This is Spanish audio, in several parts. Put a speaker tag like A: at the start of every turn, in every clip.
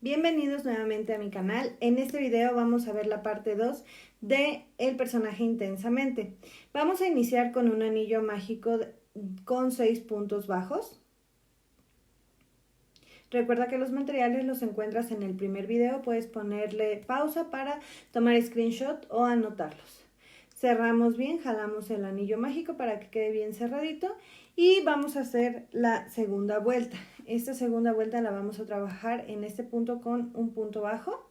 A: Bienvenidos nuevamente a mi canal. En este video vamos a ver la parte 2 de el personaje Intensamente. Vamos a iniciar con un anillo mágico con 6 puntos bajos. Recuerda que los materiales los encuentras en el primer video, puedes ponerle pausa para tomar screenshot o anotarlos. Cerramos bien, jalamos el anillo mágico para que quede bien cerradito y vamos a hacer la segunda vuelta. Esta segunda vuelta la vamos a trabajar en este punto con un punto bajo.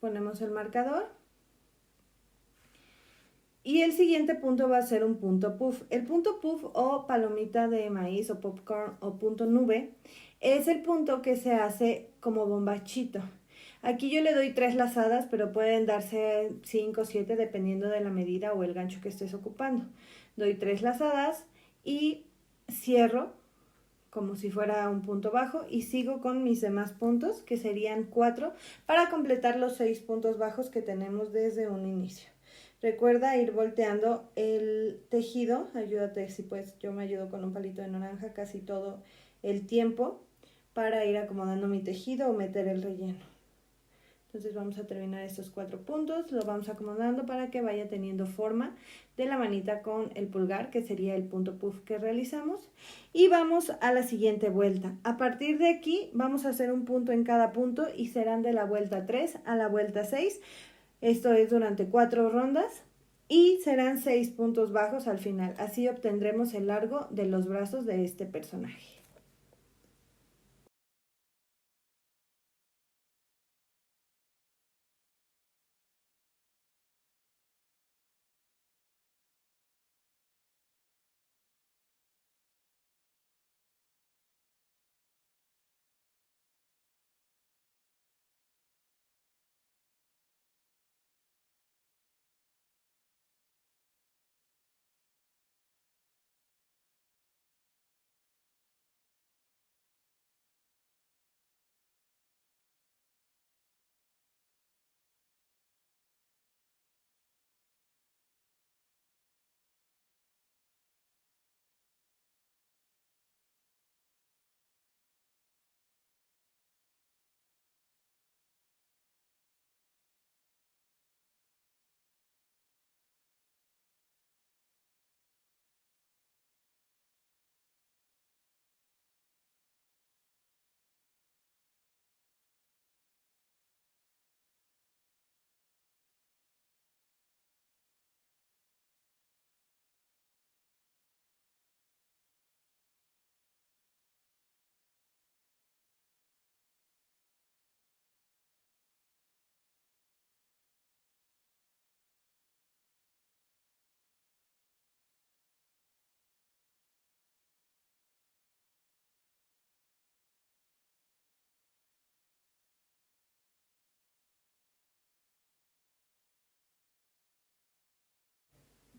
A: Ponemos el marcador. Y el siguiente punto va a ser un punto puff. El punto puff o palomita de maíz o popcorn o punto nube es el punto que se hace como bombachito. Aquí yo le doy 3 lazadas, pero pueden darse 5 o 7 dependiendo de la medida o el gancho que estés ocupando. Doy 3 lazadas y cierro como si fuera un punto bajo y sigo con mis demás puntos, que serían 4, para completar los 6 puntos bajos que tenemos desde un inicio. Recuerda ir volteando el tejido, ayúdate si puedes, yo me ayudo con un palito de naranja casi todo el tiempo para ir acomodando mi tejido o meter el relleno. Entonces vamos a terminar estos 4 puntos, lo vamos acomodando para que vaya teniendo forma de la manita con el pulgar, que sería el punto puff que realizamos. Y vamos a la siguiente vuelta. A partir de aquí vamos a hacer un punto en cada punto y serán de la vuelta 3 a la vuelta 6. Esto es durante 4 rondas y serán 6 puntos bajos al final. Así obtendremos el largo de los brazos de este personaje.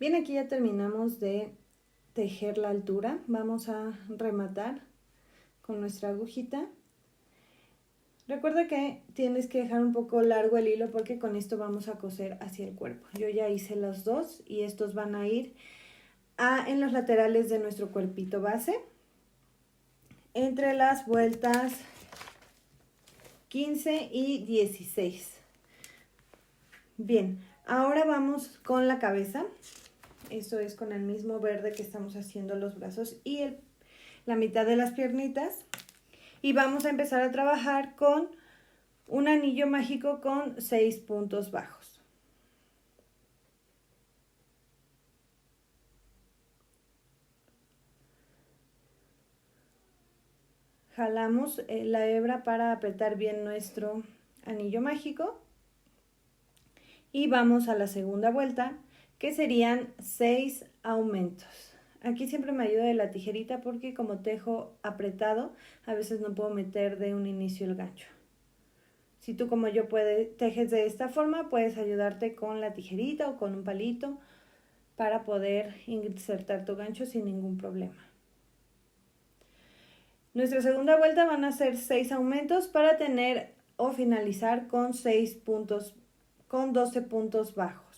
A: Bien, aquí ya terminamos de tejer la altura. Vamos a rematar con nuestra agujita. Recuerda que tienes que dejar un poco largo el hilo porque con esto vamos a coser hacia el cuerpo. Yo ya hice los dos y estos van a ir en los laterales de nuestro cuerpito base. Entre las vueltas 15 y 16. Bien, ahora vamos con la cabeza. Esto es con el mismo verde que estamos haciendo los brazos y la mitad de las piernitas. Y vamos a empezar a trabajar con un anillo mágico con 6 puntos bajos. Jalamos la hebra para apretar bien nuestro anillo mágico. Y vamos a la segunda vuelta, que serían 6 aumentos. Aquí siempre me ayuda de la tijerita porque como tejo apretado, a veces no puedo meter de un inicio el gancho. Si tú como yo tejes de esta forma, puedes ayudarte con la tijerita o con un palito para poder insertar tu gancho sin ningún problema. Nuestra segunda vuelta van a ser 6 aumentos para tener o finalizar con 6 puntos, con 12 puntos bajos.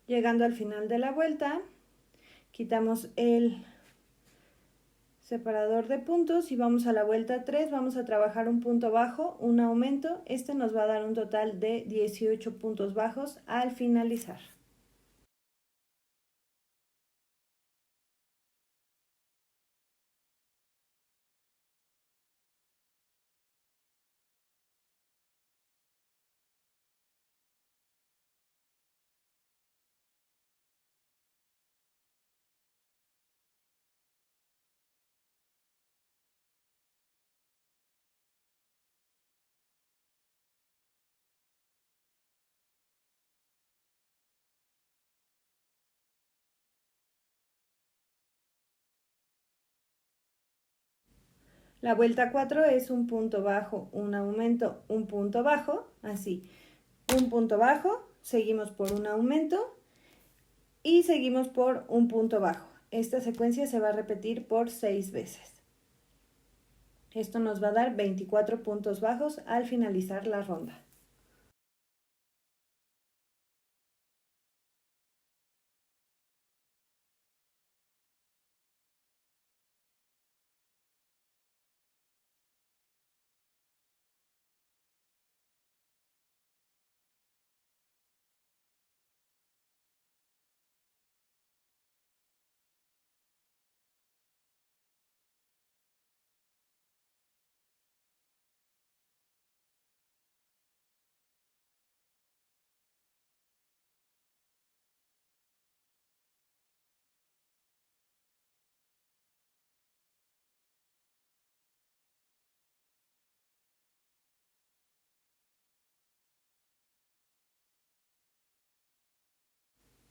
A: Llegando al final de la vuelta, quitamos el separador de puntos y vamos a la vuelta 3, vamos a trabajar un punto bajo, un aumento, este nos va a dar un total de 18 puntos bajos al finalizar. La vuelta 4 es un punto bajo, un aumento, un punto bajo, así. Un punto bajo, seguimos por un aumento y seguimos por un punto bajo. Esta secuencia se va a repetir por 6 veces. Esto nos va a dar 24 puntos bajos al finalizar la ronda.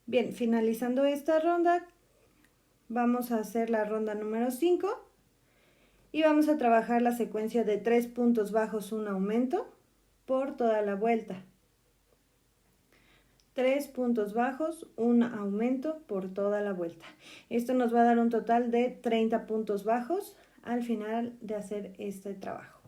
A: Bien, finalizando esta ronda, vamos a hacer la ronda número 5 y vamos a trabajar la secuencia de 3 puntos bajos, un aumento por toda la vuelta. 3 puntos bajos, un aumento por toda la vuelta. Esto nos va a dar un total de 30 puntos bajos al final de hacer este trabajo.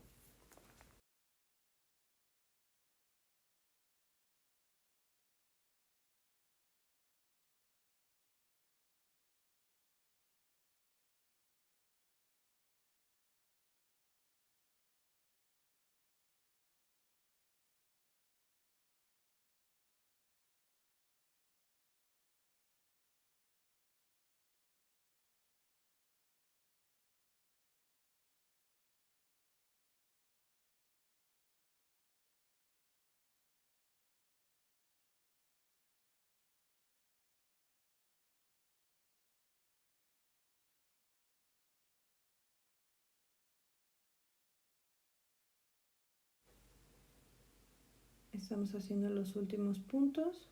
A: Estamos haciendo los últimos puntos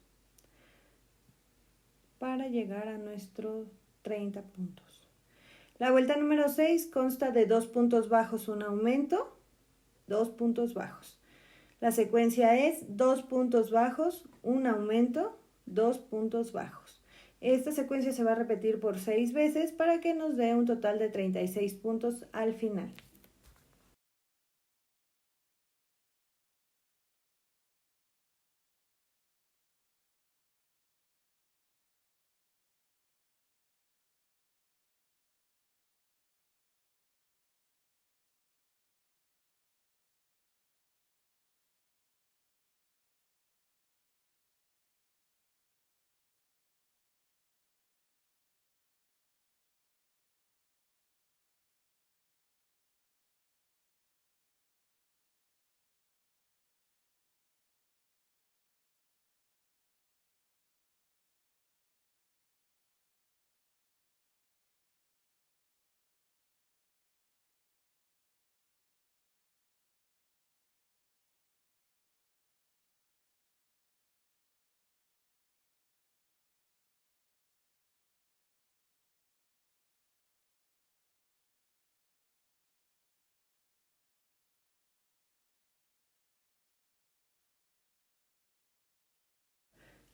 A: para llegar a nuestros 30 puntos. La vuelta número 6 consta de 2 puntos bajos, un aumento, 2 puntos bajos. La secuencia es 2 puntos bajos, un aumento, 2 puntos bajos. Esta secuencia se va a repetir por 6 veces para que nos dé un total de 36 puntos al final.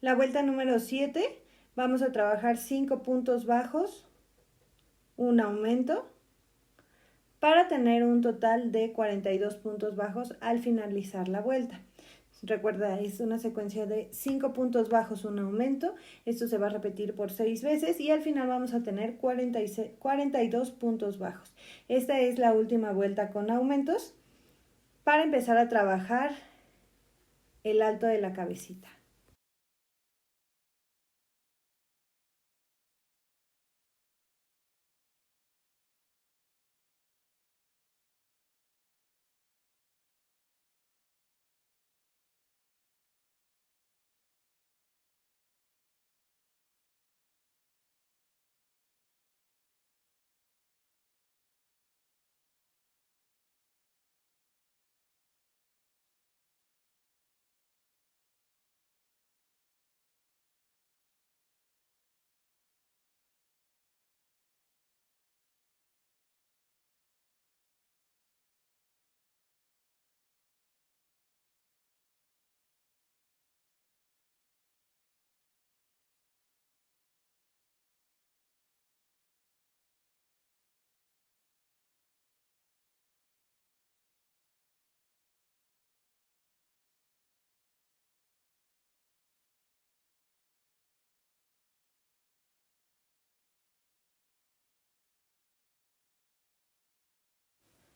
A: La vuelta número 7, vamos a trabajar 5 puntos bajos, un aumento, para tener un total de 42 puntos bajos al finalizar la vuelta. Recuerda, es una secuencia de 5 puntos bajos, un aumento. Esto se va a repetir por 6 veces y al final vamos a tener 42 puntos bajos. Esta es la última vuelta con aumentos para empezar a trabajar el alto de la cabecita.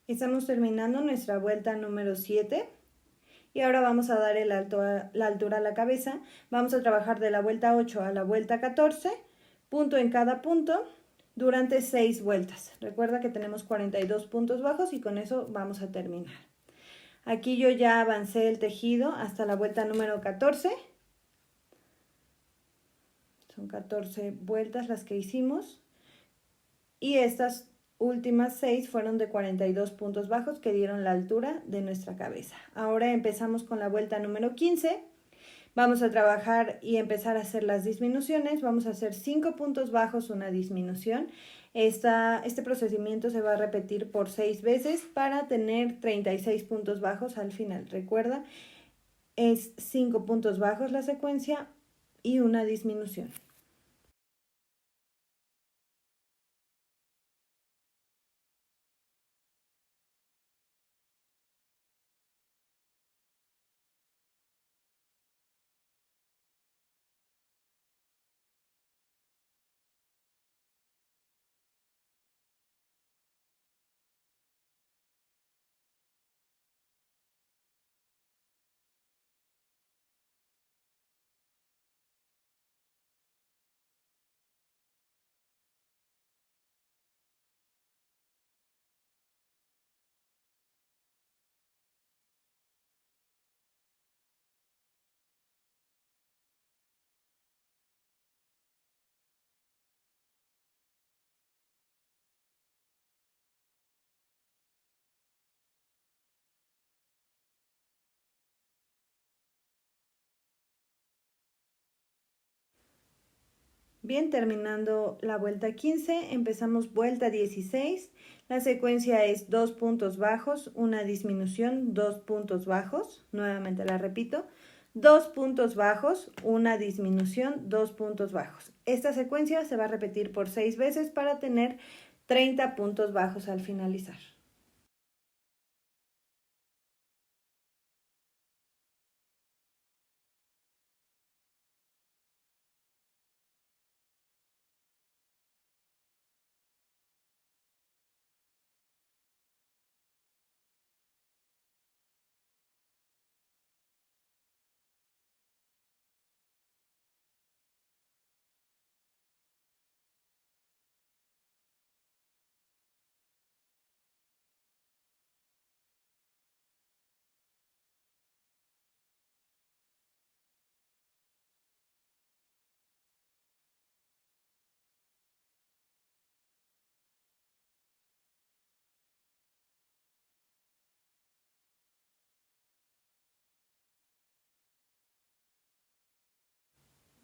A: Estamos terminando nuestra vuelta número 7 y ahora vamos a dar la altura a la cabeza. Vamos a trabajar de la vuelta 8 a la vuelta 14, punto en cada punto, durante 6 vueltas. Recuerda que tenemos 42 puntos bajos y con eso vamos a terminar. Aquí yo ya avancé el tejido hasta la vuelta número 14. Son 14 vueltas las que hicimos. Y estas últimas 6 fueron de 42 puntos bajos que dieron la altura de nuestra cabeza. Ahora empezamos con la vuelta número 15. Vamos a trabajar y empezar a hacer las disminuciones. Vamos a hacer 5 puntos bajos, una disminución. Este procedimiento se va a repetir por 6 veces para tener 36 puntos bajos al final. Recuerda, es 5 puntos bajos la secuencia y una disminución. Bien, terminando la vuelta 15, empezamos vuelta 16. La secuencia es 2 puntos bajos, una disminución, 2 puntos bajos. Nuevamente la repito. 2 puntos bajos, una disminución, 2 puntos bajos. Esta secuencia se va a repetir por 6 veces para tener 30 puntos bajos al finalizar.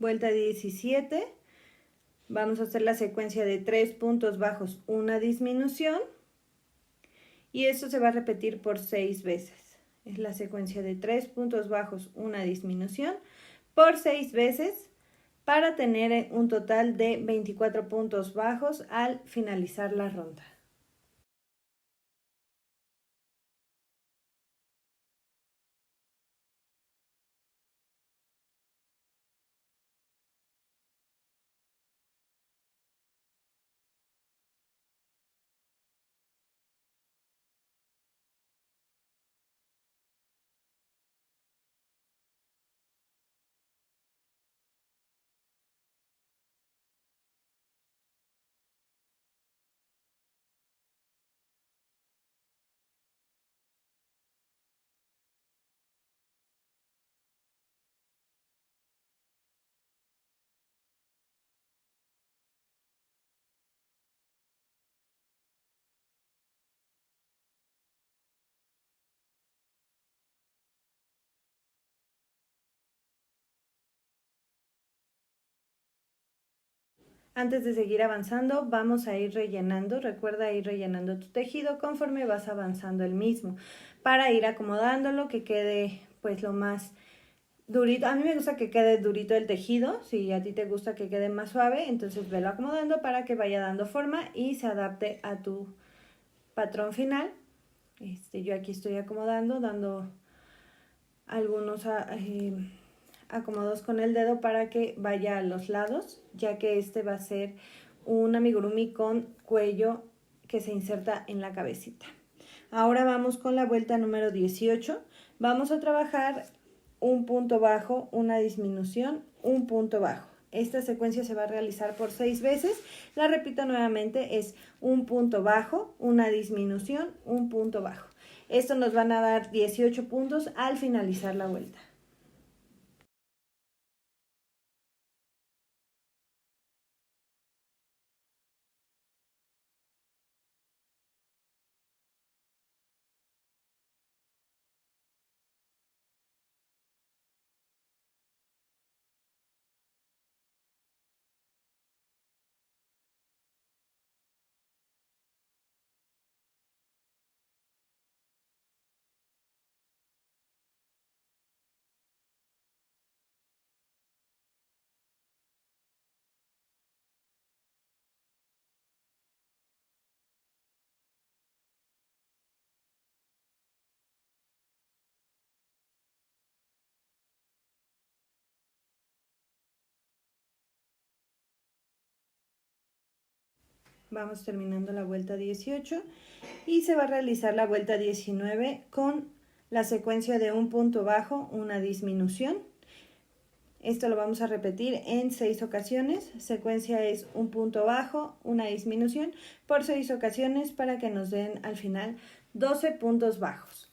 A: Vuelta 17. Vamos a hacer la secuencia de 3 puntos bajos, una disminución. Y esto se va a repetir por 6 veces. Es la secuencia de 3 puntos bajos, una disminución, por 6 veces para tener un total de 24 puntos bajos al finalizar la ronda. Antes de seguir avanzando, vamos a ir rellenando. Recuerda ir rellenando tu tejido conforme vas avanzando el mismo, para ir acomodándolo, que quede pues lo más durito. A mí me gusta que quede durito el tejido. Si a ti te gusta que quede más suave, entonces velo acomodando para que vaya dando forma y se adapte a tu patrón final. Yo aquí estoy acomodando, dando algunos acomodos con el dedo para que vaya a los lados, ya que este va a ser un amigurumi con cuello que se inserta en la cabecita. Ahora vamos con la vuelta número 18. Vamos a trabajar un punto bajo, una disminución, un punto bajo. Esta secuencia se va a realizar por 6 veces. La repito nuevamente, es un punto bajo, una disminución, un punto bajo. Esto nos van a dar 18 puntos al finalizar la vuelta. Vamos terminando la vuelta 18 y se va a realizar la vuelta 19 con la secuencia de un punto bajo, una disminución. Esto lo vamos a repetir en 6 ocasiones. Secuencia es un punto bajo, una disminución por 6 ocasiones para que nos den al final 12 puntos bajos.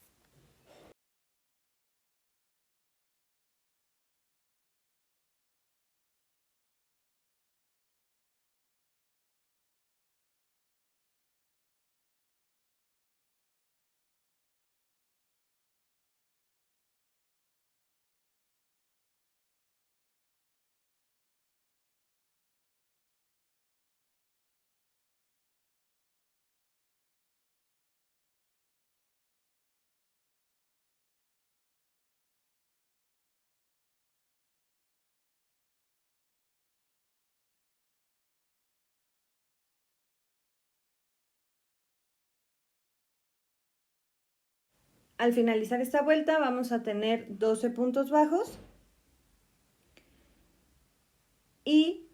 A: Al finalizar esta vuelta vamos a tener 12 puntos bajos y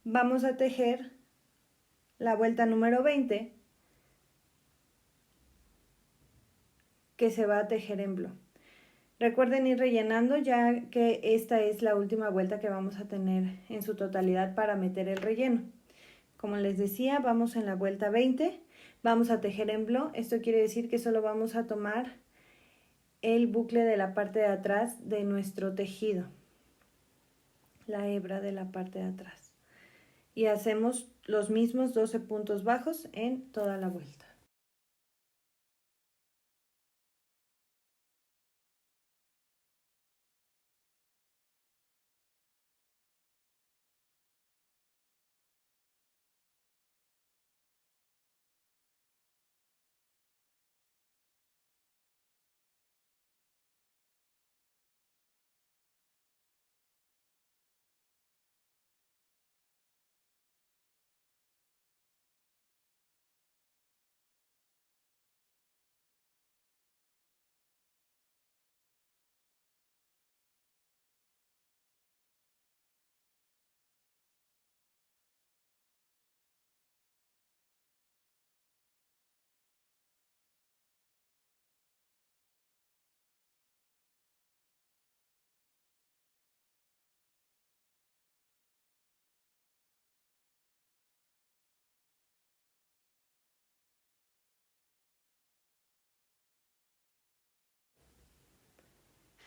A: vamos a tejer la vuelta número 20, que se va a tejer en bló. Recuerden ir rellenando, ya que esta es la última vuelta que vamos a tener en su totalidad para meter el relleno. Como les decía, vamos en la vuelta 20, vamos a tejer en bló. Esto quiere decir que solo vamos a tomar el bucle de la parte de atrás de nuestro tejido, la hebra de la parte de atrás. Y hacemos los mismos 12 puntos bajos en toda la vuelta.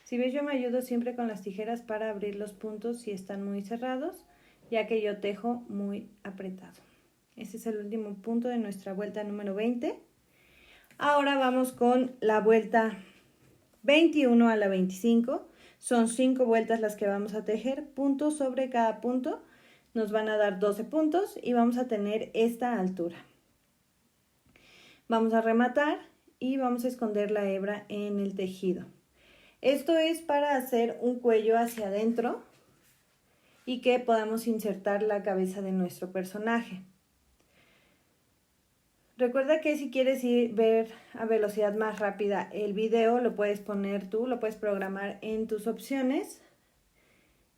A: Si ves, yo me ayudo siempre con las tijeras para abrir los puntos si están muy cerrados, ya que yo tejo muy apretado. Este es el último punto de nuestra vuelta número 20. Ahora vamos con la vuelta 21 a la 25. Son 5 vueltas las que vamos a tejer, punto sobre cada punto. nos van a dar 12 puntos y vamos a tener esta altura. Vamos a rematar y vamos a esconder la hebra en el tejido. Esto es para hacer un cuello hacia adentro y que podamos insertar la cabeza de nuestro personaje. Recuerda que si quieres ver a velocidad más rápida el video, lo puedes poner tú, lo puedes programar en tus opciones.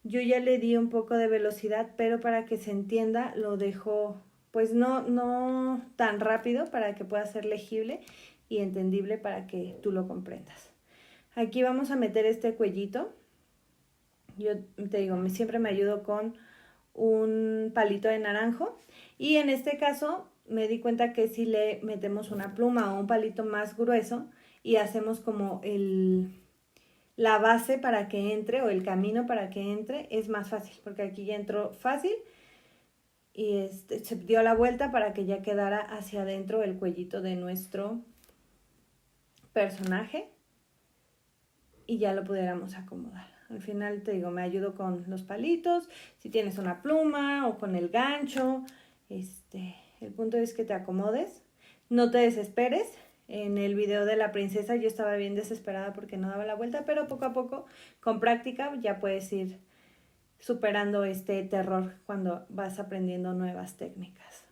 A: Yo ya le di un poco de velocidad, pero para que se entienda lo dejo pues no tan rápido para que pueda ser legible y entendible para que tú lo comprendas. Aquí vamos a meter este cuellito. Yo te digo, siempre me ayudo con un palito de naranjo y en este caso me di cuenta que si le metemos una pluma o un palito más grueso y hacemos como la base para que entre o el camino para que entre, es más fácil, porque aquí ya entró fácil y se dio la vuelta para que ya quedara hacia adentro el cuellito de nuestro personaje y ya lo pudiéramos acomodar. Al final te digo, me ayudo con los palitos, si tienes una pluma o con el gancho. El punto es que te acomodes, no te desesperes. En el video de la princesa yo estaba bien desesperada porque no daba la vuelta, pero poco a poco, con práctica, ya puedes ir superando este terror cuando vas aprendiendo nuevas técnicas.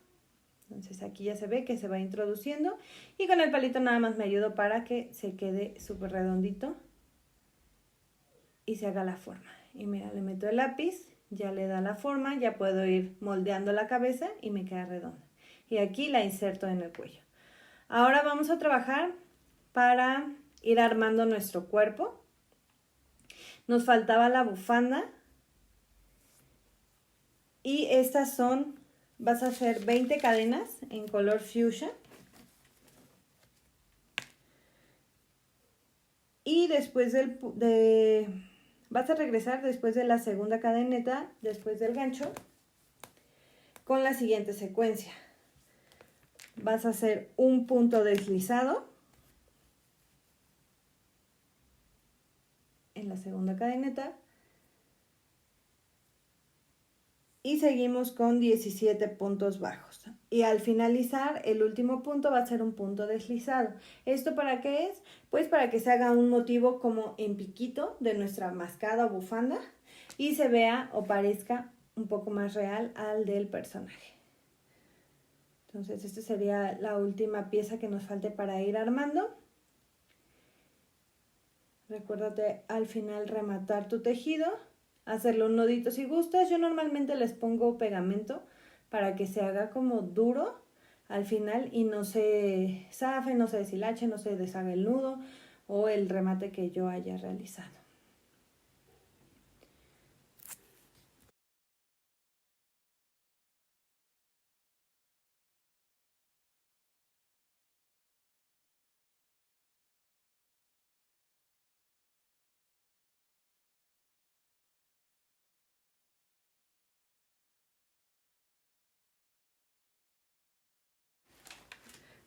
A: Entonces aquí ya se ve que se va introduciendo y con el palito nada más me ayudo para que se quede súper redondito y se haga la forma. Y mira, le meto el lápiz, ya le da la forma, ya puedo ir moldeando la cabeza y me queda redonda. Y aquí la inserto en el cuello. Ahora vamos a trabajar para ir armando nuestro cuerpo. Nos faltaba la bufanda. Y estas vas a hacer 20 cadenas en color fuchsia. Y después vas a regresar después de la segunda cadeneta, después del gancho, con la siguiente secuencia. Vas a hacer un punto deslizado en la segunda cadeneta y seguimos con 17 puntos bajos. Y al finalizar, el último punto va a ser un punto deslizado. ¿Esto para qué es? Pues para que se haga un motivo como en piquito de nuestra mascada o bufanda y se vea o parezca un poco más real al del personaje. Entonces, esta sería la última pieza que nos falte para ir armando. Recuérdate al final rematar tu tejido, hacerle un nudito si gustas. Yo normalmente les pongo pegamento para que se haga como duro al final y no se zafe, no se deshilache, no se deshaga el nudo o el remate que yo haya realizado.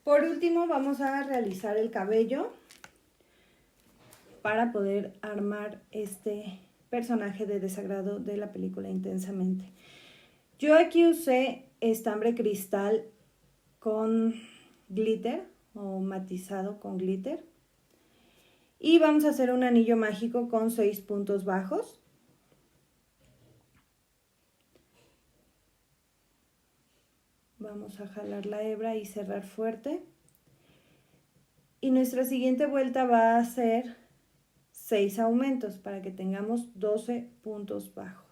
A: Por último, vamos a realizar el cabello para poder armar este personaje de desagrado de la película Intensamente. Yo aquí usé estambre cristal con glitter o matizado con glitter. Y vamos a hacer un anillo mágico con 6 puntos bajos. Vamos a jalar la hebra y cerrar fuerte. Y nuestra siguiente vuelta va a ser 6 aumentos para que tengamos 12 puntos bajos.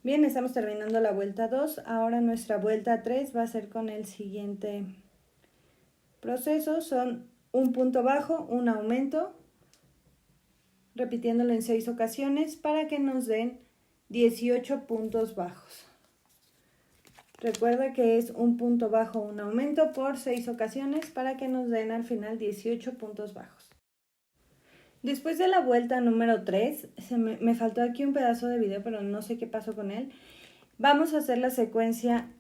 A: Bien, estamos terminando la vuelta 2. Ahora nuestra vuelta 3 va a ser con el siguiente proceso. Son un punto bajo, un aumento, repitiéndolo en 6 ocasiones para que nos den 18 puntos bajos. Recuerda que es un punto bajo, un aumento por 6 ocasiones para que nos den al final 18 puntos bajos. Después de la vuelta número 3, me faltó aquí un pedazo de video, pero no sé qué pasó con él. Vamos a hacer la secuencia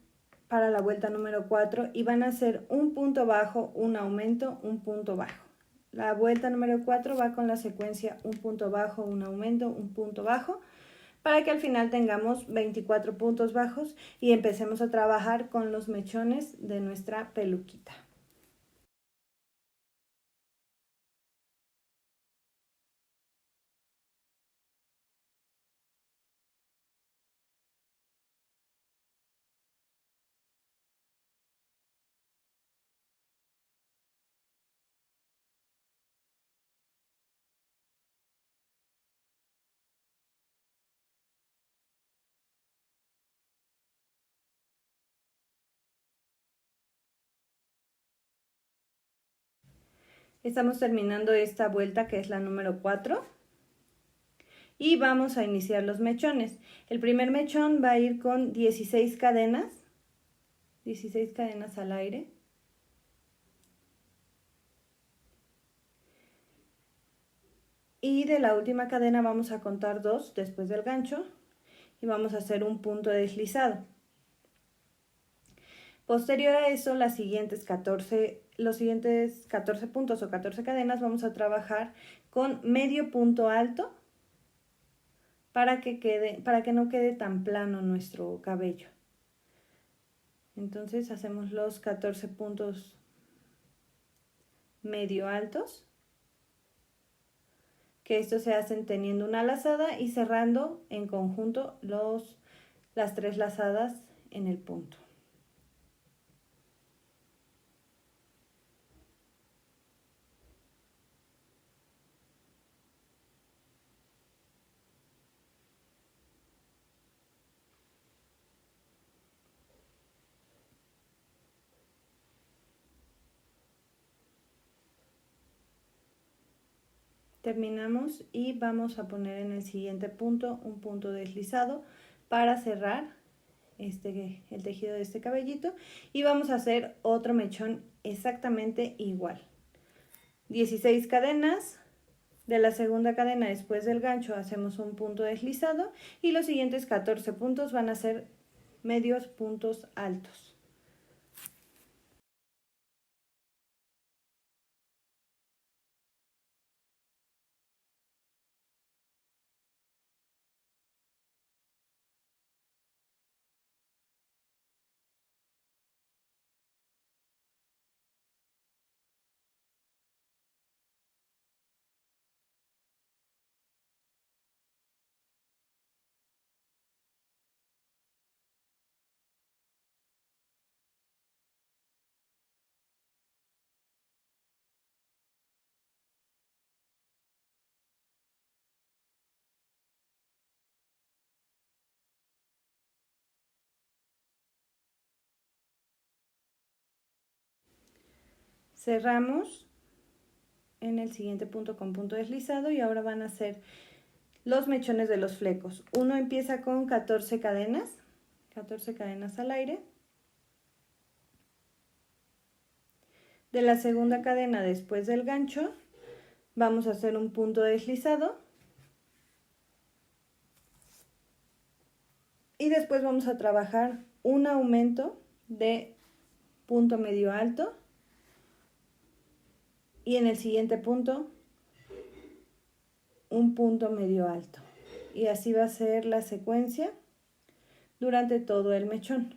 A: para la vuelta número 4 y van a ser un punto bajo, un aumento, un punto bajo. La vuelta número 4 va con la secuencia un punto bajo, un aumento, un punto bajo, para que al final tengamos 24 puntos bajos y empecemos a trabajar con los mechones de nuestra peluquita. Estamos terminando esta vuelta que es la número 4 y vamos a iniciar los mechones. El primer mechón va a ir con 16 cadenas al aire. Y de la última cadena vamos a contar 2 después del gancho y vamos a hacer un punto deslizado. Posterior a eso, los siguientes 14 puntos o 14 cadenas vamos a trabajar con medio punto alto para que no quede tan plano nuestro cabello. Entonces hacemos los 14 puntos medio altos, que estos se hacen teniendo una lazada y cerrando en conjunto las 3 lazadas en el punto. Terminamos y vamos a poner en el siguiente punto un punto deslizado para cerrar el tejido de este cabellito y vamos a hacer otro mechón exactamente igual. 16 cadenas, de la segunda cadena después del gancho hacemos un punto deslizado y los siguientes 14 puntos van a ser medios puntos altos. Cerramos en el siguiente punto con punto deslizado y ahora van a ser los mechones de los flecos. Uno empieza con 14 cadenas al aire. De la segunda cadena después del gancho vamos a hacer un punto deslizado y después vamos a trabajar un aumento de punto medio alto y en el siguiente punto un punto medio alto, y así va a ser la secuencia durante todo el mechón.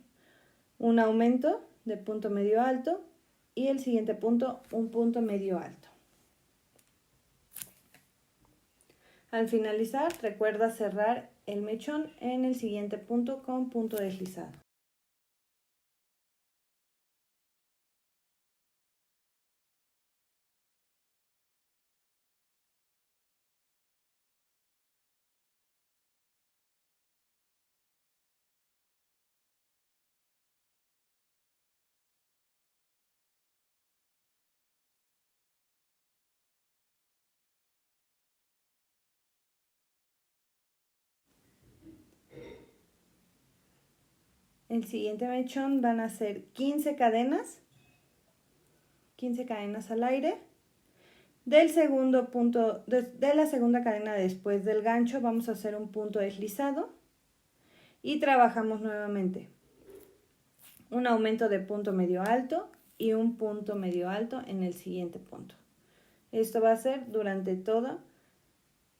A: Un aumento de punto medio alto y el siguiente punto un punto medio alto. Al finalizar, recuerda cerrar el mechón en el siguiente punto con punto deslizado. el siguiente mechón van a ser 15 cadenas al aire. Del segundo punto, de la segunda cadena después del gancho, vamos a hacer un punto deslizado y trabajamos nuevamente un aumento de punto medio alto y un punto medio alto en el siguiente punto. Esto va a ser durante todo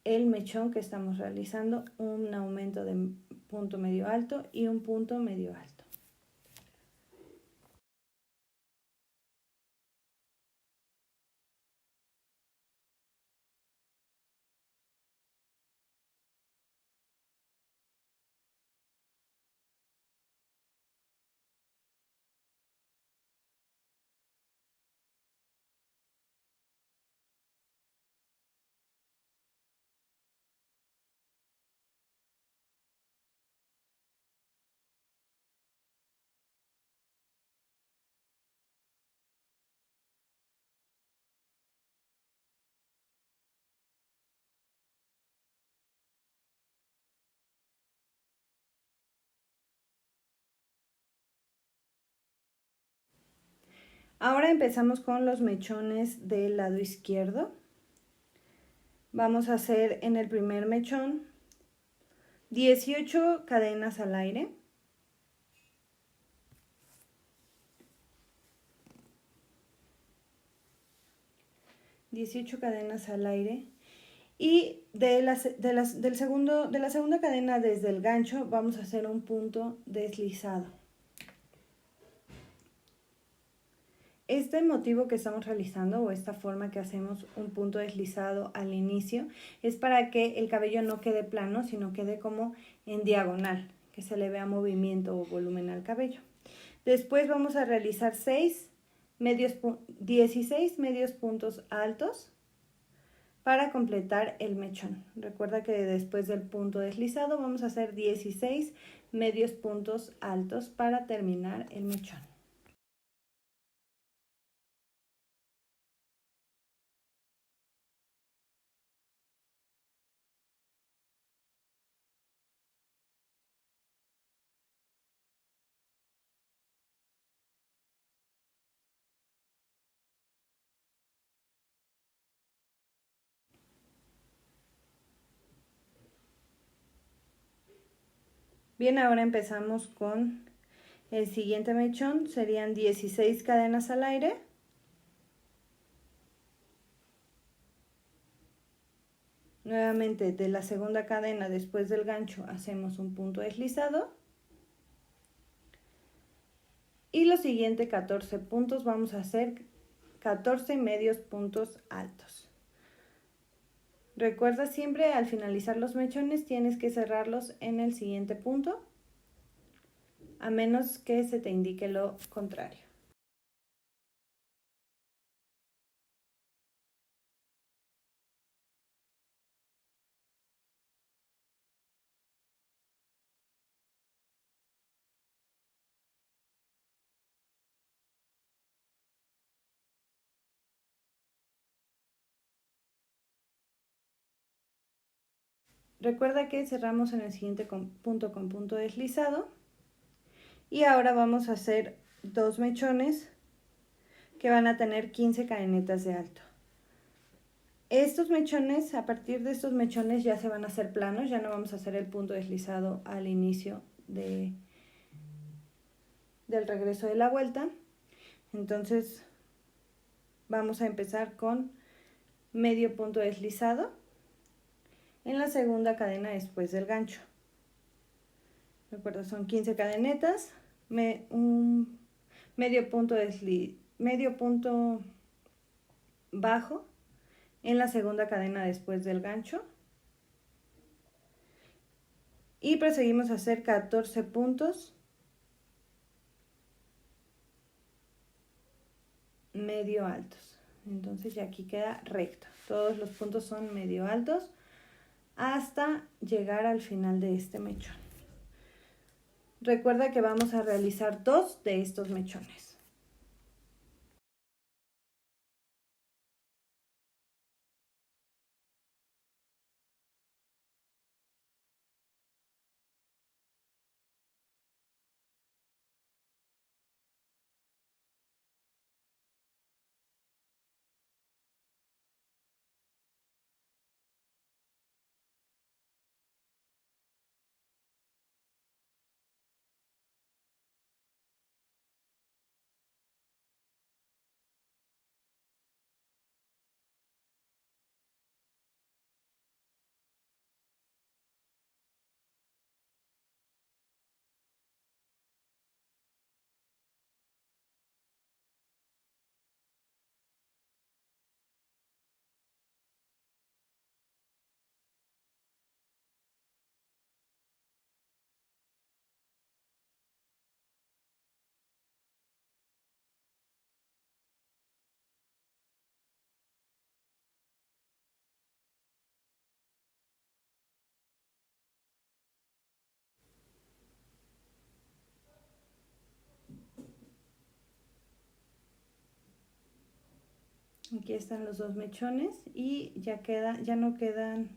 A: el mechón que estamos realizando, un aumento de punto medio alto y un punto medio alto. Ahora empezamos con los mechones del lado izquierdo. Vamos a hacer en el primer mechón 18 cadenas al aire. Y de la segunda cadena desde el gancho vamos a hacer un punto deslizado. Este motivo que estamos realizando o esta forma que hacemos un punto deslizado al inicio es para que el cabello no quede plano, sino quede como en diagonal, que se le vea movimiento o volumen al cabello. Después vamos a realizar 16 medios puntos altos para completar el mechón. Recuerda que después del punto deslizado vamos a hacer 16 medios puntos altos para terminar el mechón. Bien, ahora empezamos con el siguiente mechón, serían 16 cadenas al aire. Nuevamente de la segunda cadena después del gancho hacemos un punto deslizado. Y los siguientes 14 puntos vamos a hacer 14 medios puntos altos. Recuerda siempre al finalizar los mechones tienes que cerrarlos en el siguiente punto, a menos que se te indique lo contrario. Recuerda que cerramos en el siguiente punto con punto deslizado. Y ahora vamos a hacer dos mechones que van a tener 15 cadenetas de alto. Estos mechones, a partir de estos mechones ya se van a hacer planos, ya no vamos a hacer el punto deslizado al inicio del regreso de la vuelta. Entonces vamos a empezar con medio punto deslizado en la segunda cadena después del gancho. Recuerda, son 15 cadenetas, un medio punto bajo en la segunda cadena después del gancho y proseguimos a hacer 14 puntos medio altos. Entonces ya aquí queda recto, todos los puntos son medio altos hasta llegar al final de este mechón. Recuerda que vamos a realizar 2 de estos mechones. Aquí están los dos mechones y ya no quedan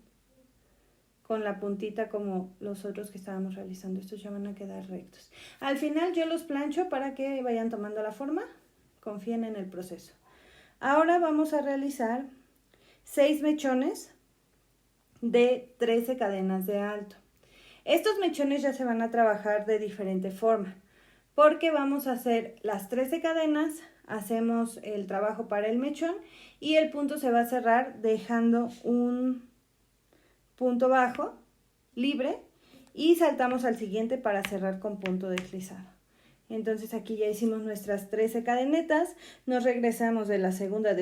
A: con la puntita como los otros que estábamos realizando. Estos ya van a quedar rectos. Al final yo los plancho para que vayan tomando la forma. Confíen en el proceso. Ahora vamos a realizar 6 mechones de 13 cadenas de alto. Estos mechones ya se van a trabajar de diferente forma, porque vamos a hacer las 13 cadenas, hacemos el trabajo para el mechón y el punto se va a cerrar dejando un punto bajo libre y saltamos al siguiente para cerrar con punto deslizado. Entonces aquí ya hicimos nuestras 13 cadenetas, nos regresamos de la segunda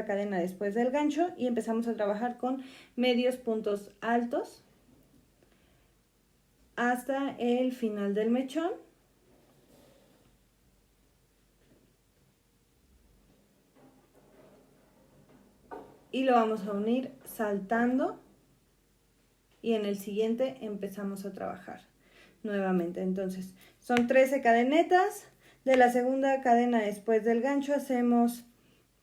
A: cadena después del gancho y empezamos a trabajar con medios puntos altos hasta el final del mechón. Y lo vamos a unir saltando y en el siguiente empezamos a trabajar nuevamente. Entonces son 13 cadenetas, de la segunda cadena después del gancho hacemos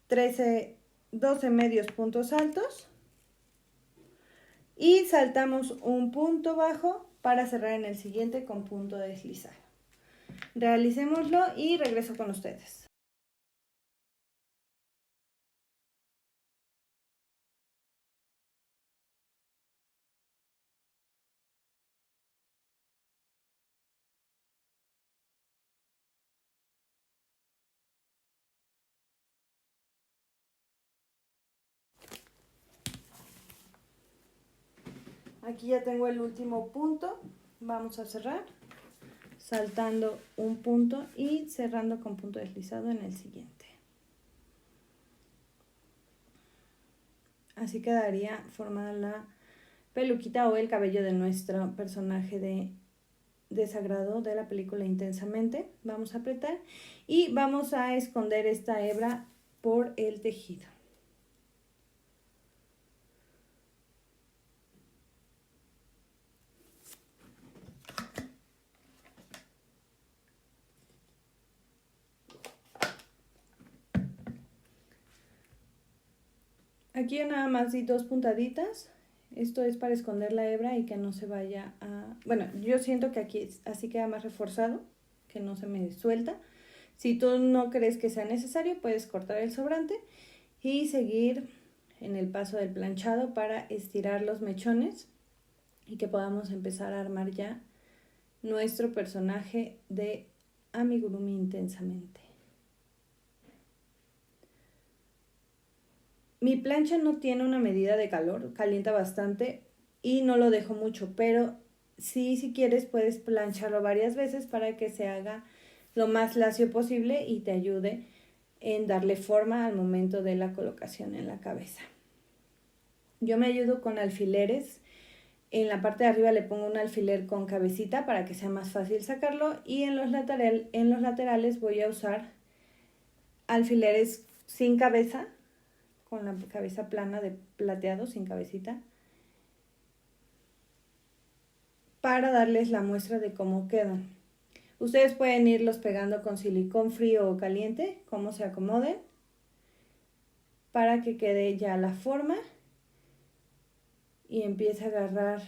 A: 12 medios puntos altos y saltamos un punto bajo para cerrar en el siguiente con punto deslizado. Realicémoslo y regreso con ustedes. Aquí ya tengo el último punto, vamos a cerrar saltando un punto y cerrando con punto deslizado en el siguiente. Así quedaría formada la peluquita o el cabello de nuestro personaje de Desagrado de la película Intensamente. Vamos a apretar y vamos a esconder esta hebra por el tejido. Aquí yo nada más di 2 puntaditas. Esto es para esconder la hebra y que no se vaya a... Bueno, yo siento que aquí así queda más reforzado, que no se me suelta. Si tú no crees que sea necesario, puedes cortar el sobrante y seguir en el paso del planchado para estirar los mechones y que podamos empezar a armar ya nuestro personaje de Amigurumi Intensamente. Mi plancha no tiene una medida de calor, calienta bastante y no lo dejo mucho, pero sí, si quieres puedes plancharlo varias veces para que se haga lo más lacio posible y te ayude en darle forma al momento de la colocación en la cabeza. Yo me ayudo con alfileres. En la parte de arriba le pongo un alfiler con cabecita para que sea más fácil sacarlo y en los laterales voy a usar alfileres sin cabeza, con la cabeza plana de plateado, sin cabecita, para darles la muestra de cómo quedan. Ustedes pueden irlos pegando con silicón frío o caliente, como se acomoden, para que quede ya la forma y empiece a agarrar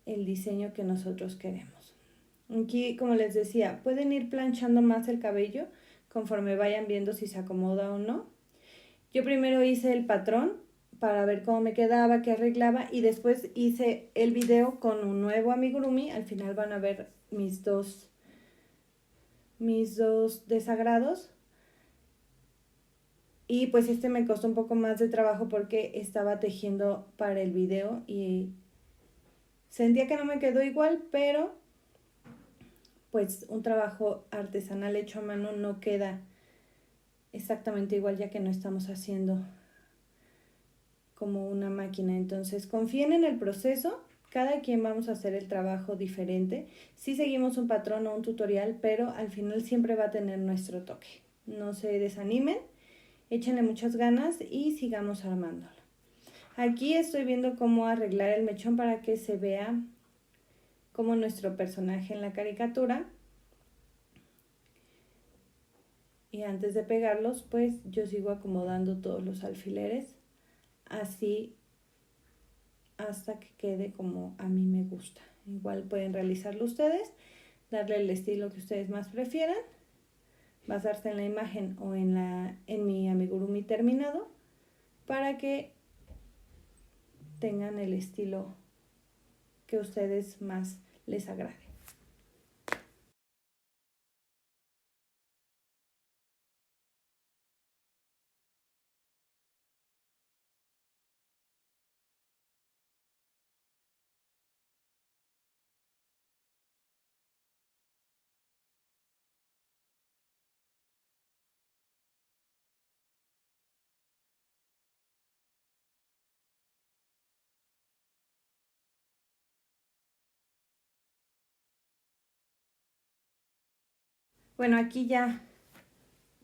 A: el diseño que nosotros queremos. Aquí, como les decía, pueden ir planchando más el cabello conforme vayan viendo si se acomoda o no. Yo primero hice el patrón para ver cómo me quedaba, qué arreglaba y después hice el video con un nuevo amigurumi. Al final van a ver mis dos desagrados. Y pues este me costó un poco más de trabajo porque estaba tejiendo para el video y sentía que no me quedó igual, pero pues un trabajo artesanal hecho a mano no queda exactamente igual ya que no estamos haciendo como una máquina. Entonces confíen en el proceso, cada quien vamos a hacer el trabajo diferente. Sí seguimos un patrón o un tutorial, pero al final siempre va a tener nuestro toque. No se desanimen, échenle muchas ganas y sigamos armándolo. Aquí estoy viendo cómo arreglar el mechón para que se vea como nuestro personaje en la caricatura. Y antes de pegarlos, pues yo sigo acomodando todos los alfileres así hasta que quede como a mí me gusta. Igual pueden realizarlo ustedes, darle el estilo que ustedes más prefieran, basarse en la imagen o en mi amigurumi terminado para que tengan el estilo que a ustedes más les agrade. Bueno, aquí ya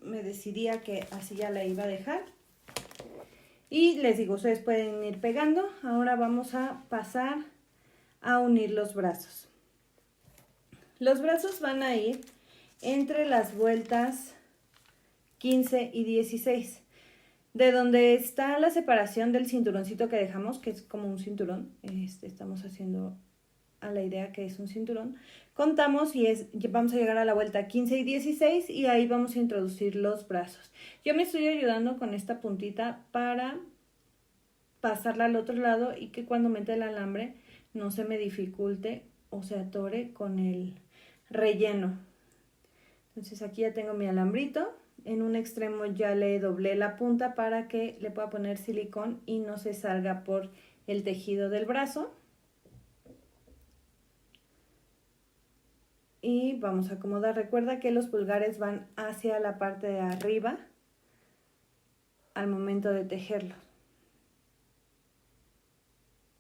A: me decidí a que así ya la iba a dejar. Y les digo, ustedes pueden ir pegando. Ahora vamos a pasar a unir los brazos. Los brazos van a ir entre las vueltas 15 y 16. De donde está la separación del cinturoncito que dejamos, que es como un cinturón. Estamos haciendo a la idea que es un cinturón. Contamos y vamos a llegar a la vuelta 15 y 16 y ahí vamos a introducir los brazos. Yo me estoy ayudando con esta puntita para pasarla al otro lado y que cuando meta el alambre no se me dificulte o se atore con el relleno. Entonces aquí ya tengo mi alambrito. En un extremo ya le doblé la punta para que le pueda poner silicón y no se salga por el tejido del brazo. Y vamos a acomodar. Recuerda que los pulgares van hacia la parte de arriba al momento de tejerlo.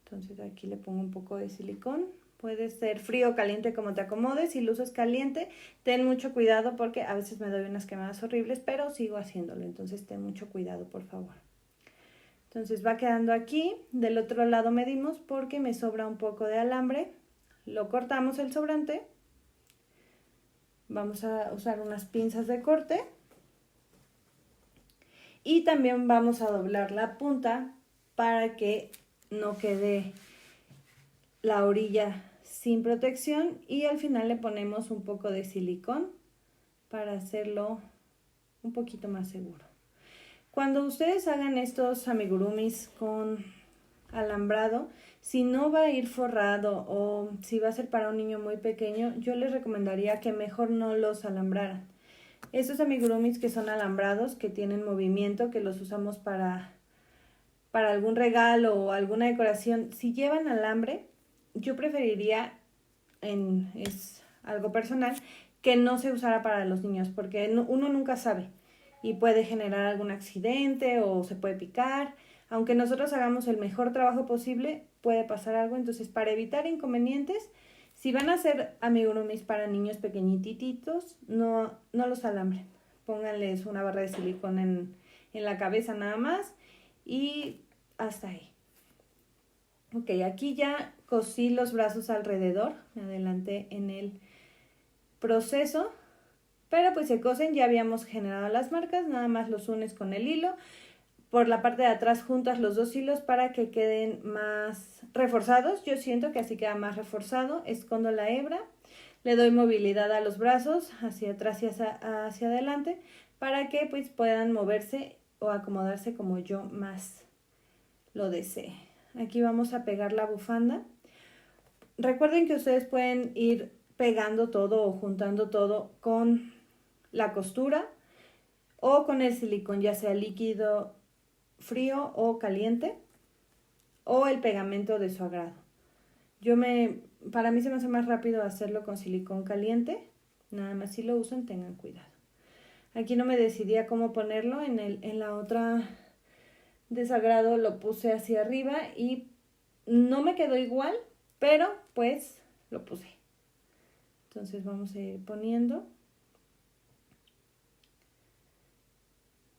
A: Entonces aquí le pongo un poco de silicón. Puede ser frío o caliente como te acomodes. Si lo usas caliente, ten mucho cuidado porque a veces me doy unas quemadas horribles, pero sigo haciéndolo. Entonces ten mucho cuidado, por favor. Entonces va quedando aquí. Del otro lado medimos porque me sobra un poco de alambre. Lo cortamos el sobrante. Vamos a usar unas pinzas de corte. Y también vamos a doblar la punta para que no quede la orilla sin protección. Y al final le ponemos un poco de silicón para hacerlo un poquito más seguro. Cuando ustedes hagan estos amigurumis con alambrado, si no va a ir forrado o si va a ser para un niño muy pequeño, yo les recomendaría que mejor no los alambraran. Estos amigurumis que son alambrados, que tienen movimiento, que los usamos para algún regalo o alguna decoración, si llevan alambre, yo preferiría, es algo personal, que no se usara para los niños, porque uno nunca sabe y puede generar algún accidente o se puede picar. Aunque nosotros hagamos el mejor trabajo posible, puede pasar algo. Entonces, para evitar inconvenientes, si van a hacer amigurumis para niños pequeñititos, no los alambren. Pónganles una barra de silicón en la cabeza nada más y hasta ahí. Ok, aquí ya cosí los brazos alrededor, me adelanté en el proceso, pero pues se cosen, ya habíamos generado las marcas, nada más los unes con el hilo. Por la parte de atrás juntas los dos hilos para que queden más reforzados. Yo siento que así queda más reforzado. Escondo la hebra, le doy movilidad a los brazos hacia atrás y hacia adelante para que pues puedan moverse o acomodarse como yo más lo desee. Aquí vamos a pegar la bufanda. Recuerden que ustedes pueden ir pegando todo o juntando todo con la costura o con el silicón, ya sea líquido, frío o caliente, o el pegamento de su agrado. Para mí se me hace más rápido hacerlo con silicón caliente, nada más si lo usan tengan cuidado. Aquí no me decidí a cómo ponerlo, en la otra desagrado lo puse hacia arriba y no me quedó igual, pero pues lo puse. Entonces vamos a ir poniendo.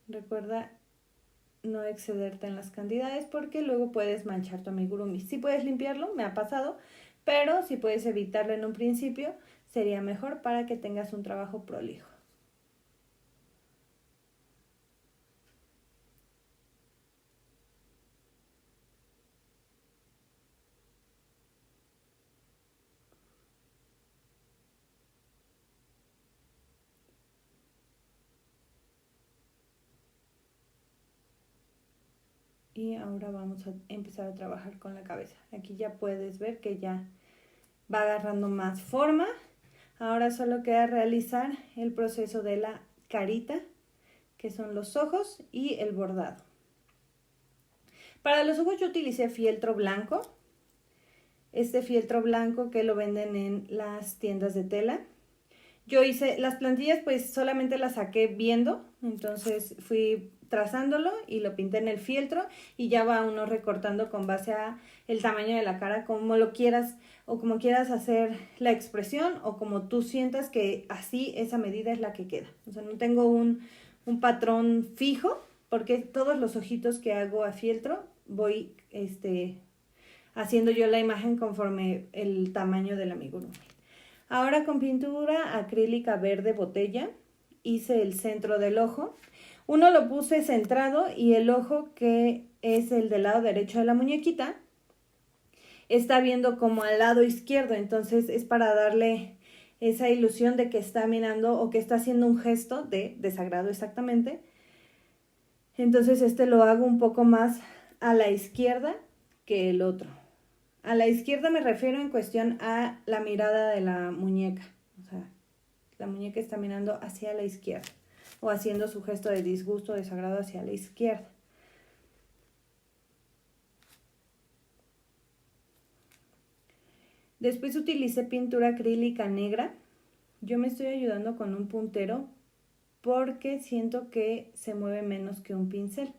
A: Recuerda no excederte en las cantidades porque luego puedes manchar tu amigurumi. Si puedes limpiarlo, me ha pasado, pero si puedes evitarlo en un principio, sería mejor para que tengas un trabajo prolijo. Y ahora vamos a empezar a trabajar con la cabeza. Aquí ya puedes ver que ya va agarrando más forma. Ahora solo queda realizar el proceso de la carita, que son los ojos y el bordado. Para los ojos yo utilicé fieltro blanco. Este fieltro blanco que lo venden en las tiendas de tela. Yo hice las plantillas, pues solamente las saqué viendo, entonces fui trazándolo y lo pinté en el fieltro y ya va uno recortando con base a el tamaño de la cara, como lo quieras o como quieras hacer la expresión o como tú sientas que así esa medida es la que queda. O sea, no tengo un patrón fijo porque todos los ojitos que hago a fieltro voy haciendo yo la imagen conforme el tamaño del amigurumi. Ahora con pintura acrílica verde botella hice el centro del ojo. Uno lo puse centrado y el ojo, que es el del lado derecho de la muñequita, está viendo como al lado izquierdo. Entonces es para darle esa ilusión de que está mirando o que está haciendo un gesto de desagrado exactamente. Entonces lo hago un poco más a la izquierda que el otro. A la izquierda me refiero en cuestión a la mirada de la muñeca. O sea, la muñeca está mirando hacia la izquierda o haciendo su gesto de disgusto o desagrado hacia la izquierda. Después utilicé pintura acrílica negra. Yo me estoy ayudando con un puntero porque siento que se mueve menos que un pincel.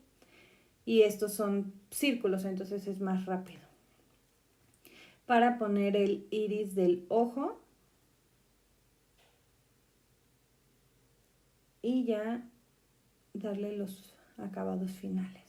A: Y estos son círculos, entonces es más rápido. Para poner el iris del ojo. Y ya darle los acabados finales.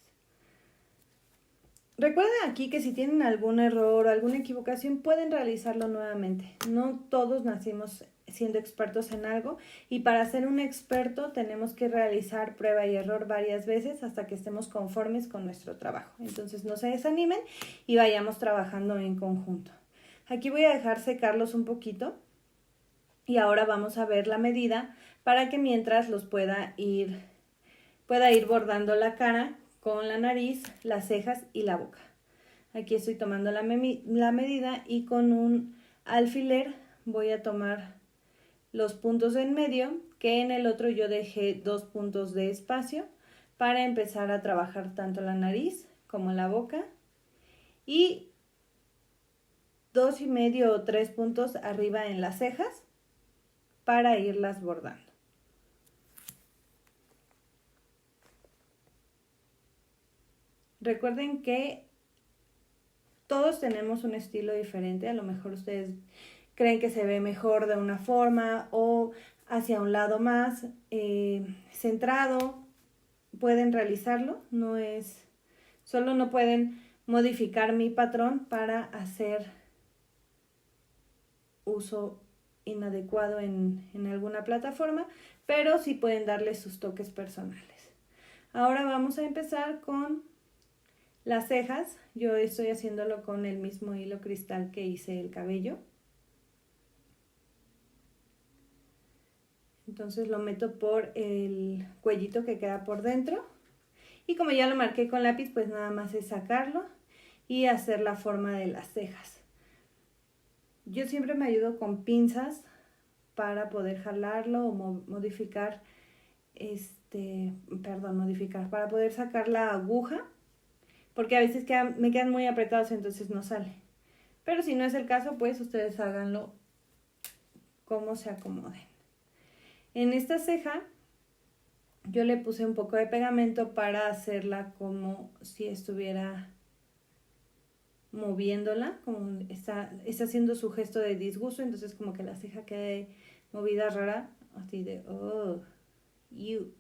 A: Recuerden aquí que si tienen algún error o alguna equivocación pueden realizarlo nuevamente. No todos nacimos siendo expertos en algo y para ser un experto tenemos que realizar prueba y error varias veces hasta que estemos conformes con nuestro trabajo. Entonces no se desanimen y vayamos trabajando en conjunto. Aquí voy a dejar secarlos un poquito y ahora vamos a ver la medida para que mientras los pueda ir bordando la cara con la nariz, las cejas y la boca. Aquí estoy tomando la medida y con un alfiler voy a tomar los puntos en medio, que en el otro yo dejé 2 puntos de espacio para empezar a trabajar tanto la nariz como la boca y 2,5 o 3 puntos arriba en las cejas para irlas bordando. Recuerden que todos tenemos un estilo diferente, a lo mejor ustedes creen que se ve mejor de una forma o hacia un lado más centrado, pueden realizarlo, solo no pueden modificar mi patrón para hacer uso inadecuado en alguna plataforma, pero sí pueden darle sus toques personales. Ahora vamos a empezar con las cejas. Yo estoy haciéndolo con el mismo hilo cristal que hice el cabello. Entonces lo meto por el cuellito que queda por dentro. Y como ya lo marqué con lápiz, pues nada más es sacarlo y hacer la forma de las cejas. Yo siempre me ayudo con pinzas para poder jalarlo o modificar, para poder sacar la aguja, porque a veces me quedan muy apretados, entonces no sale. Pero si no es el caso, pues ustedes háganlo como se acomoden. En esta ceja yo le puse un poco de pegamento para hacerla como si estuviera moviéndola, como está haciendo su gesto de disgusto, entonces como que la ceja quede movida rara, así de oh, you.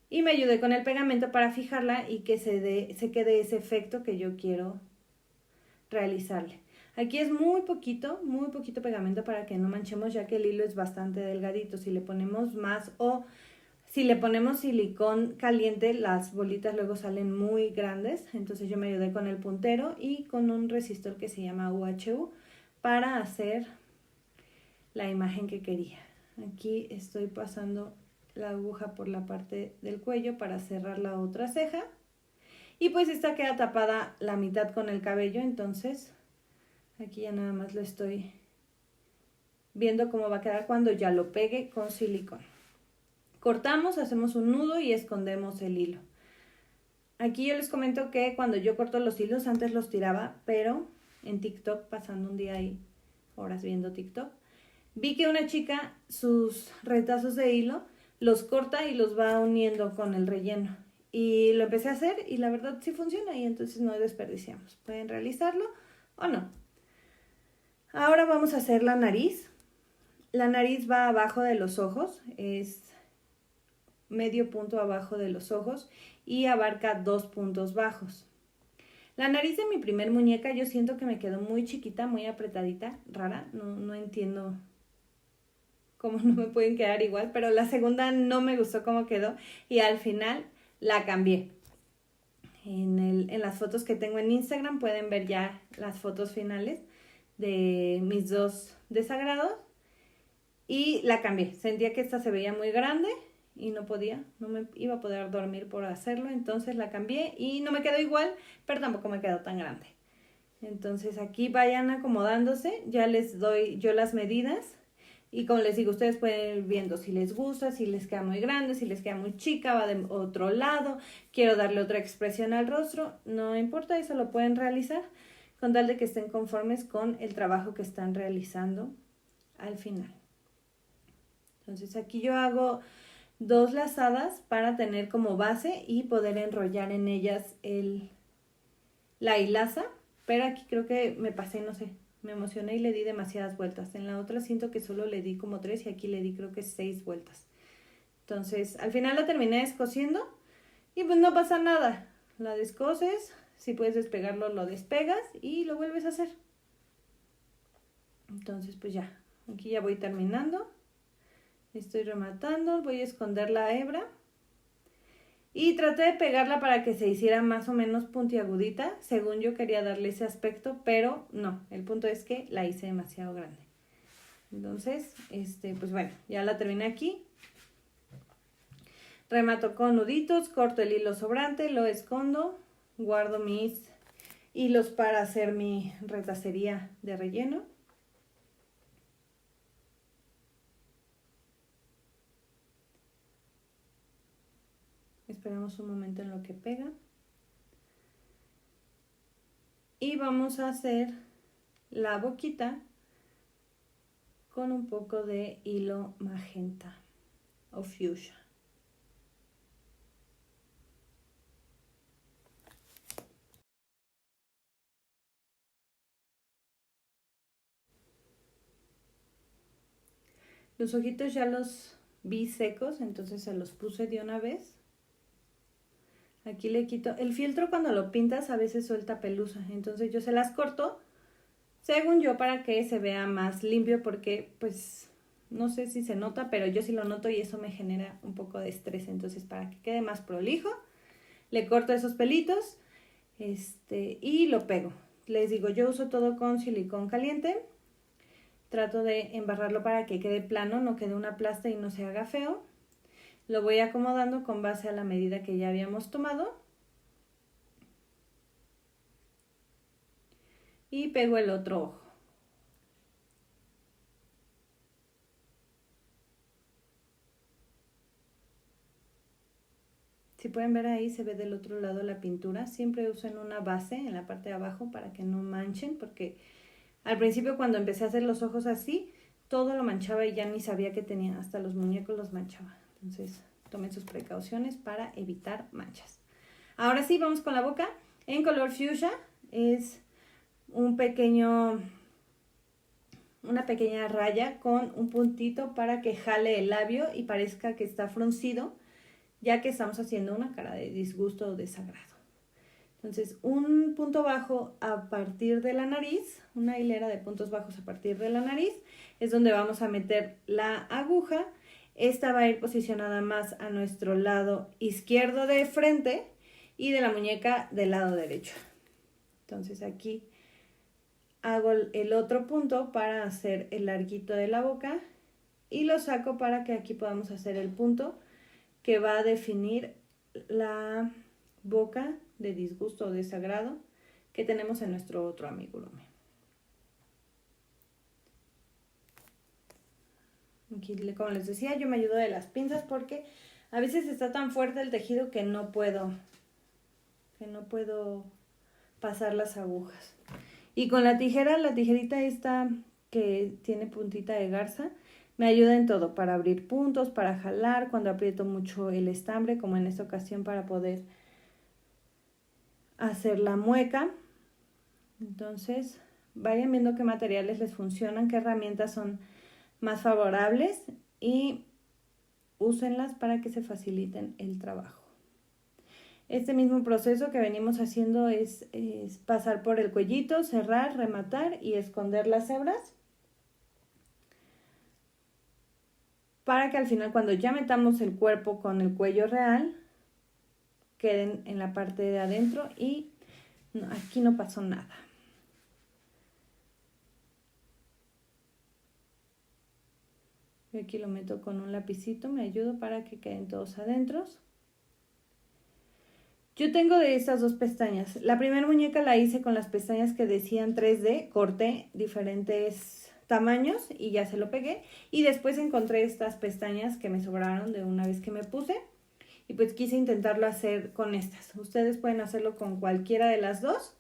A: Y me ayudé con el pegamento para fijarla y que se quede ese efecto que yo quiero realizarle. Aquí es muy poquito pegamento para que no manchemos, ya que el hilo es bastante delgadito. Si le ponemos más o si le ponemos silicón caliente, las bolitas luego salen muy grandes. Entonces yo me ayudé con el puntero y con un resistor que se llama UHU para hacer la imagen que quería. Aquí estoy pasando la aguja por la parte del cuello para cerrar la otra ceja. Y pues esta queda tapada la mitad con el cabello, entonces aquí ya nada más lo estoy viendo cómo va a quedar cuando ya lo pegue con silicón. Cortamos, hacemos un nudo y escondemos el hilo. Aquí yo les comento que cuando yo corto los hilos, antes los tiraba, pero en TikTok, pasando un día ahí, horas viendo TikTok, vi que una chica sus retazos de hilo los corta y los va uniendo con el relleno. Y lo empecé a hacer y la verdad sí funciona y entonces no desperdiciamos. Pueden realizarlo o no. Ahora vamos a hacer la nariz. La nariz va abajo de los ojos, es medio punto abajo de los ojos y abarca 2 puntos bajos. La nariz de mi primer muñeca yo siento que me quedó muy chiquita, muy apretadita, rara, no entiendo cómo no me pueden quedar igual, pero la segunda no me gustó cómo quedó y al final la cambié. En las fotos que tengo en Instagram pueden ver ya las fotos finales de mis dos desagrados y la cambié. Sentía que esta se veía muy grande y no me iba a poder dormir por hacerlo, entonces la cambié y no me quedó igual, pero tampoco me quedó tan grande. Entonces aquí vayan acomodándose, ya les doy yo las medidas y como les digo, ustedes pueden ir viendo si les gusta, si les queda muy grande, si les queda muy chica, va de otro lado, quiero darle otra expresión al rostro, no importa, eso lo pueden realizar con tal de que estén conformes con el trabajo que están realizando al final. Entonces aquí yo hago 2 lazadas para tener como base y poder enrollar en ellas la hilaza, pero aquí creo que me pasé, no sé, me emocioné y le di demasiadas vueltas. En la otra siento que solo le di como 3 y aquí le di creo que 6 vueltas. Entonces al final la terminé descosiendo y pues no pasa nada. La descoses, si puedes despegarlo lo despegas y lo vuelves a hacer. Entonces pues ya, aquí ya voy terminando. Estoy rematando, voy a esconder la hebra. Y traté de pegarla para que se hiciera más o menos puntiagudita, según yo quería darle ese aspecto, pero no, el punto es que la hice demasiado grande. Entonces, pues bueno, ya la terminé aquí. Remato con nuditos, corto el hilo sobrante, lo escondo, guardo mis hilos para hacer mi retacería de relleno. Esperamos un momento en lo que pega. Y vamos a hacer la boquita con un poco de hilo magenta o fuchsia. Los ojitos ya los vi secos, entonces se los puse de una vez. Aquí le quito, el fieltro cuando lo pintas a veces suelta pelusa, entonces yo se las corto, según yo, para que se vea más limpio, porque pues no sé si se nota, pero yo sí lo noto y eso me genera un poco de estrés, entonces para que quede más prolijo, le corto esos pelitos y lo pego. Les digo, yo uso todo con silicón caliente, trato de embarrarlo para que quede plano, no quede una plasta y no se haga feo. Lo voy acomodando con base a la medida que ya habíamos tomado. Y pego el otro ojo. Si pueden ver ahí, se ve del otro lado la pintura. Siempre usen una base en la parte de abajo para que no manchen, porque al principio cuando empecé a hacer los ojos así, todo lo manchaba y ya ni sabía que tenía, hasta los muñecos los manchaba. Entonces, tomen sus precauciones para evitar manchas. Ahora sí, vamos con la boca. En color fuchsia es una pequeña raya con un puntito para que jale el labio y parezca que está fruncido, ya que estamos haciendo una cara de disgusto o desagrado. Entonces, un punto bajo a partir de la nariz, una hilera de puntos bajos a partir de la nariz, es donde vamos a meter la aguja. Esta va a ir posicionada más a nuestro lado izquierdo de frente y de la muñeca del lado derecho. Entonces aquí hago el otro punto para hacer el larguito de la boca y lo saco para que aquí podamos hacer el punto que va a definir la boca de disgusto o desagrado que tenemos en nuestro otro amigurumi. Aquí, como les decía, yo me ayudo de las pinzas porque a veces está tan fuerte el tejido que no puedo pasar las agujas. Y con la tijerita esta que tiene puntita de garza, me ayuda en todo, para abrir puntos, para jalar, cuando aprieto mucho el estambre, como en esta ocasión para poder hacer la mueca. Entonces, vayan viendo qué materiales les funcionan, qué herramientas son más favorables y úsenlas para que se faciliten el trabajo. Este mismo proceso que venimos haciendo es pasar por el cuellito, cerrar, rematar y esconder las hebras, para que al final, cuando ya metamos el cuerpo con el cuello real, queden en la parte de adentro y no, aquí no pasó nada. Yo aquí lo meto con un lapicito, me ayudo para que queden todos adentro. Yo tengo de estas dos pestañas. La primera muñeca la hice con las pestañas que decían 3D, corté diferentes tamaños y ya se lo pegué. Y después encontré estas pestañas que me sobraron de una vez que me puse. Y pues quise intentarlo hacer con estas. Ustedes pueden hacerlo con cualquiera de las dos.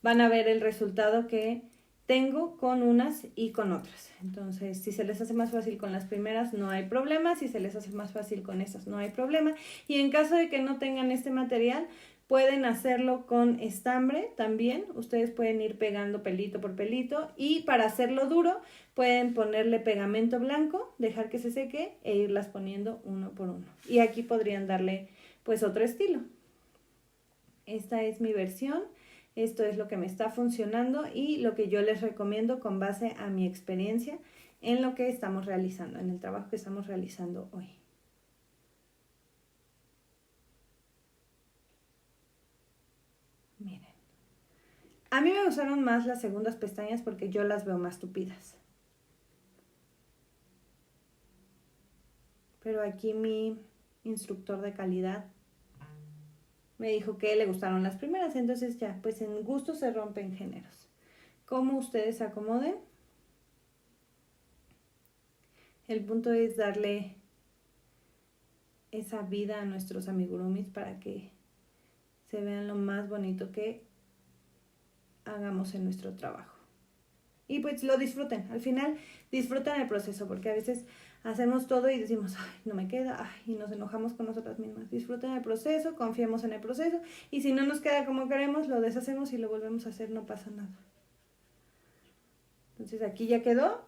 A: Van a ver el resultado que tengo con unas y con otras. Entonces, si se les hace más fácil con las primeras, no hay problema. Si se les hace más fácil con estas, no hay problema. Y en caso de que no tengan este material, pueden hacerlo con estambre también. Ustedes pueden ir pegando pelito por pelito. Y para hacerlo duro, pueden ponerle pegamento blanco, dejar que se seque e irlas poniendo uno por uno. Y aquí podrían darle pues otro estilo. Esta es mi versión. Esto es lo que me está funcionando y lo que yo les recomiendo con base a mi experiencia en lo que estamos realizando, en el trabajo que estamos realizando hoy. Miren. A mí me gustaron más las segundas pestañas porque yo las veo más tupidas. Pero aquí mi instructor de calidad me dijo que le gustaron las primeras, entonces ya, pues en gusto se rompen géneros. Como ustedes se acomoden. El punto es darle esa vida a nuestros amigurumis para que se vean lo más bonito que hagamos en nuestro trabajo. Y pues lo disfruten, al final disfrutan el proceso, porque a veces hacemos todo y decimos, ay, no me queda, ay, y nos enojamos con nosotras mismas. Disfruten el proceso, confiemos en el proceso, y si no nos queda como queremos, lo deshacemos y lo volvemos a hacer, no pasa nada. Entonces aquí ya quedó.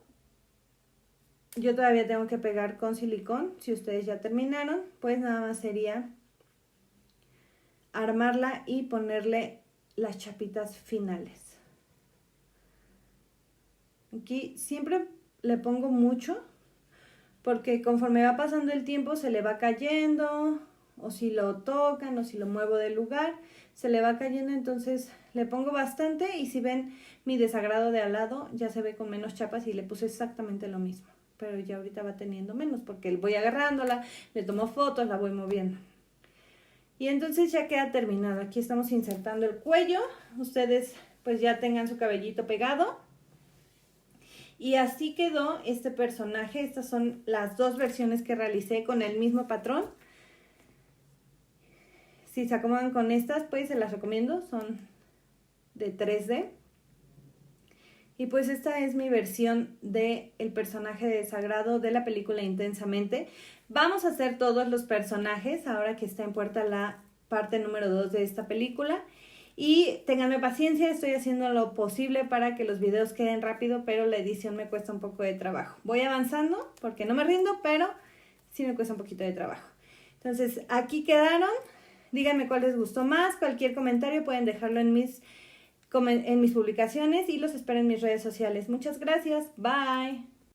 A: Yo todavía tengo que pegar con silicón. Si ustedes ya terminaron, pues nada más sería armarla y ponerle las chapitas finales. Aquí siempre le pongo mucho, porque conforme va pasando el tiempo se le va cayendo, o si lo tocan, o si lo muevo del lugar, se le va cayendo, entonces le pongo bastante, y si ven mi desagrado de al lado, ya se ve con menos chapas y le puse exactamente lo mismo, pero ya ahorita va teniendo menos, porque voy agarrándola, le tomo fotos, la voy moviendo. Y entonces ya queda terminado. Aquí estamos insertando el cuello, ustedes pues ya tengan su cabellito pegado. Y así quedó este personaje. Estas son las dos versiones que realicé con el mismo patrón. Si se acomodan con estas, pues se las recomiendo. Son de 3D. Y pues esta es mi versión del personaje de Desagrado de la película Intensamente. Vamos a hacer todos los personajes ahora que está en puerta la parte número 2 de esta película. Y ténganme paciencia, estoy haciendo lo posible para que los videos queden rápido, pero la edición me cuesta un poco de trabajo. Voy avanzando porque no me rindo, pero sí me cuesta un poquito de trabajo. Entonces, aquí quedaron. Díganme cuál les gustó más. Cualquier comentario pueden dejarlo en mis publicaciones y los espero en mis redes sociales. Muchas gracias. Bye.